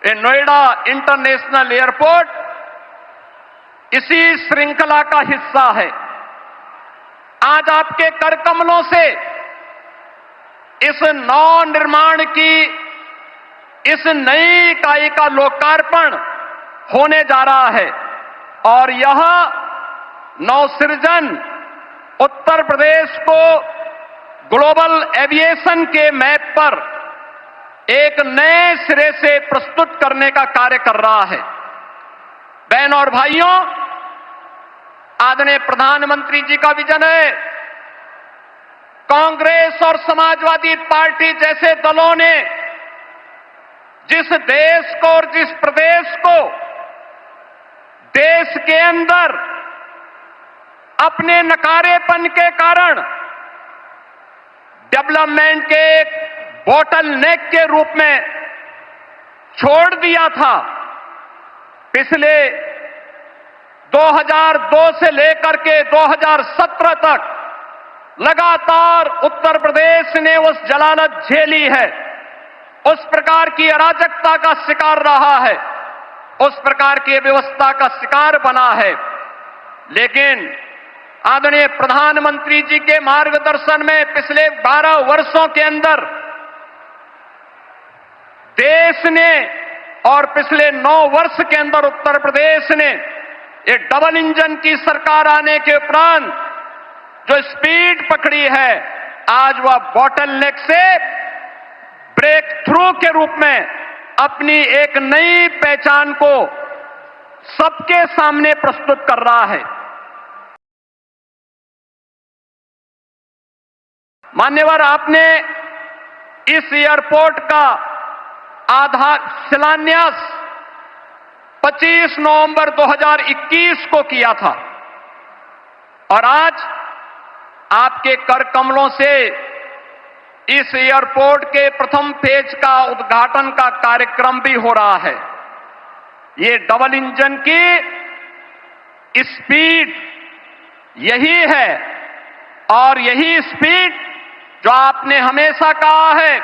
ये Noida international airport इसी श्रृंखला का हिस्सा है। आज आपके कर कमलों से इस नव निर्माण की इस नई इकाई का लोकार्पण होने जा रहा है और यह नवसृजन उत्तर प्रदेश को ग्लोबल एविएशन के मैप पर एक नए सिरे से प्रस्तुत करने का कार्य कर रहा है। बहन और भाइयों, आदरणीय प्रधानमंत्री जी का विजन है। कांग्रेस और समाजवादी पार्टी जैसे दलों ने जिस देश को और जिस प्रदेश को देश के अंदर अपने नकारेपन के कारण डेवलपमेंट के एक बॉटल नेक के रूप में छोड़ दिया था, पिछले 2002 से लेकर के 2017 तक लगातार उत्तर प्रदेश ने उस जलालत झेली है, उस प्रकार की अराजकता का शिकार रहा है, उस प्रकार की व्यवस्था का शिकार बना है। लेकिन आदरणीय प्रधानमंत्री जी के मार्गदर्शन में पिछले 12 वर्षों के अंदर देश ने और पिछले 9 वर्ष के अंदर उत्तर प्रदेश ने ये डबल इंजन की सरकार आने के उपरांत जो स्पीड पकड़ी है, आज वह बॉटल नेक से ब्रेक थ्रू के रूप में अपनी एक नई पहचान को सबके सामने प्रस्तुत कर रहा है। मान्यवर, आपने इस एयरपोर्ट का आधार शिलान्यास 25 नवंबर 2021 को किया था और आज आपके कर कमलों से इस एयरपोर्ट के प्रथम फेज का उद्घाटन का कार्यक्रम भी हो रहा है। ये डबल इंजन की स्पीड यही है और यही स्पीड जो आपने हमेशा कहा है,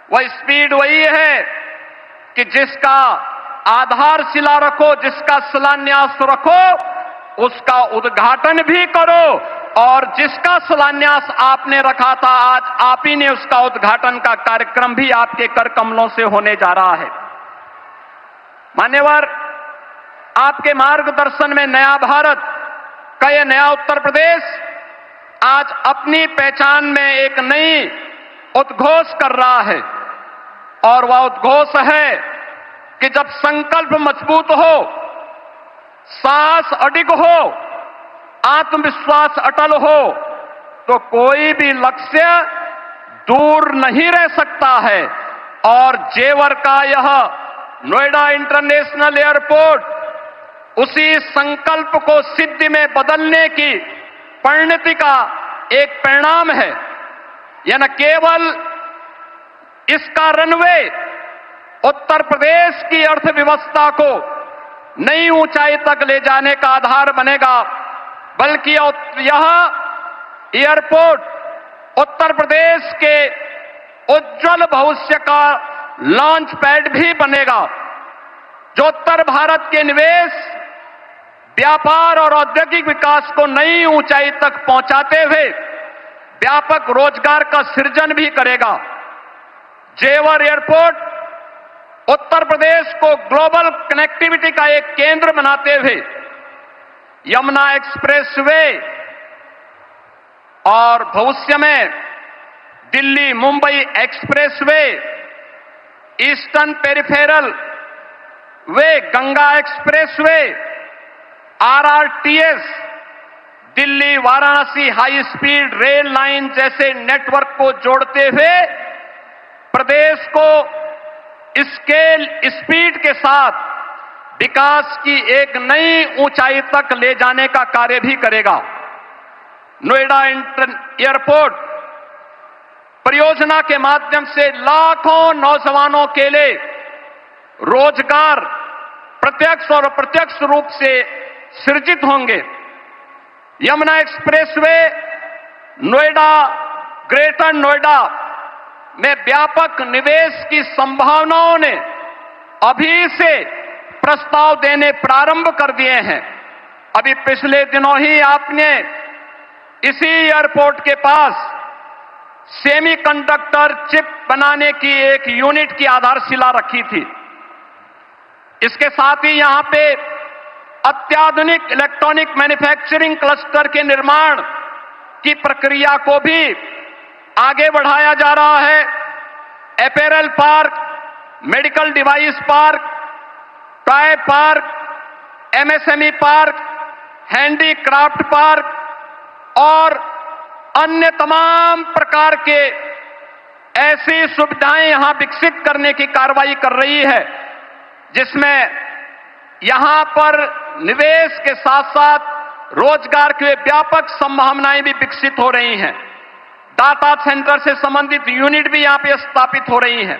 वह स्पीड वही है कि जिसका आधारशिला रखो, जिसका शिलान्यास रखो, उसका उद्घाटन भी करो और जिसका शिलान्यास आपने रखा था, आज आप ही ने उसका उद्घाटन का कार्यक्रम भी आपके कर कमलों से होने जा रहा है। मान्यवर, आपके मार्गदर्शन में नया भारत का यह नया उत्तर प्रदेश आज अपनी पहचान में एक नई उद्घोष कर रहा है और वह उद्घोष है कि जब संकल्प मजबूत हो, साहस अडिग हो, आत्मविश्वास अटल हो, तो कोई भी लक्ष्य दूर नहीं रह सकता है। और जेवर का यह नोएडा इंटरनेशनल एयरपोर्ट उसी संकल्प को सिद्धि में बदलने की परिणति का एक परिणाम है। यह न केवल इसका रनवे उत्तर प्रदेश की अर्थव्यवस्था को नई ऊंचाई तक ले जाने का आधार बनेगा, बल्कि यह एयरपोर्ट उत्तर प्रदेश के उज्जवल भविष्य का लॉन्च पैड भी बनेगा, जो उत्तर भारत के निवेश, व्यापार और औद्योगिक विकास को नई ऊंचाई तक पहुंचाते हुए व्यापक रोजगार का सृजन भी करेगा। जेवर एयरपोर्ट उत्तर प्रदेश को ग्लोबल कनेक्टिविटी का एक केंद्र बनाते हुए यमुना एक्सप्रेसवे और भविष्य में Delhi Mumbai expressway, eastern peripheral way, Ganga expressway, RRTS, Delhi Varanasi high speed rail line जैसे नेटवर्क को जोड़ते हुए प्रदेश को स्केल स्पीड के साथ विकास की एक नई ऊंचाई तक ले जाने का कार्य भी करेगा। नोएडा एयरपोर्ट परियोजना के माध्यम से लाखों नौजवानों के लिए रोजगार प्रत्यक्ष और अप्रत्यक्ष रूप से सृजित होंगे। यमुना एक्सप्रेसवे नोएडा, ग्रेटर नोएडा में व्यापक निवेश की संभावनाओं ने अभी से प्रस्ताव देने प्रारंभ कर दिए हैं। अभी पिछले दिनों ही आपने इसी एयरपोर्ट के पास सेमीकंडक्टर चिप बनाने की एक यूनिट की आधारशिला रखी थी। इसके साथ ही यहां पे अत्याधुनिक इलेक्ट्रॉनिक मैन्युफैक्चरिंग क्लस्टर के निर्माण की प्रक्रिया को भी आगे बढ़ाया जा रहा है। Apparel park, medical device park, toy park, MSME park, handicraft park और अन्य तमाम प्रकार के ऐसी सुविधाएं यहां विकसित करने की कार्रवाई कर रही है, जिसमें यहां पर निवेश के साथ साथ रोजगार की व्यापक संभावनाएं भी विकसित हो रही हैं। डाटा सेंटर से संबंधित यूनिट भी यहां पे स्थापित हो रही हैं।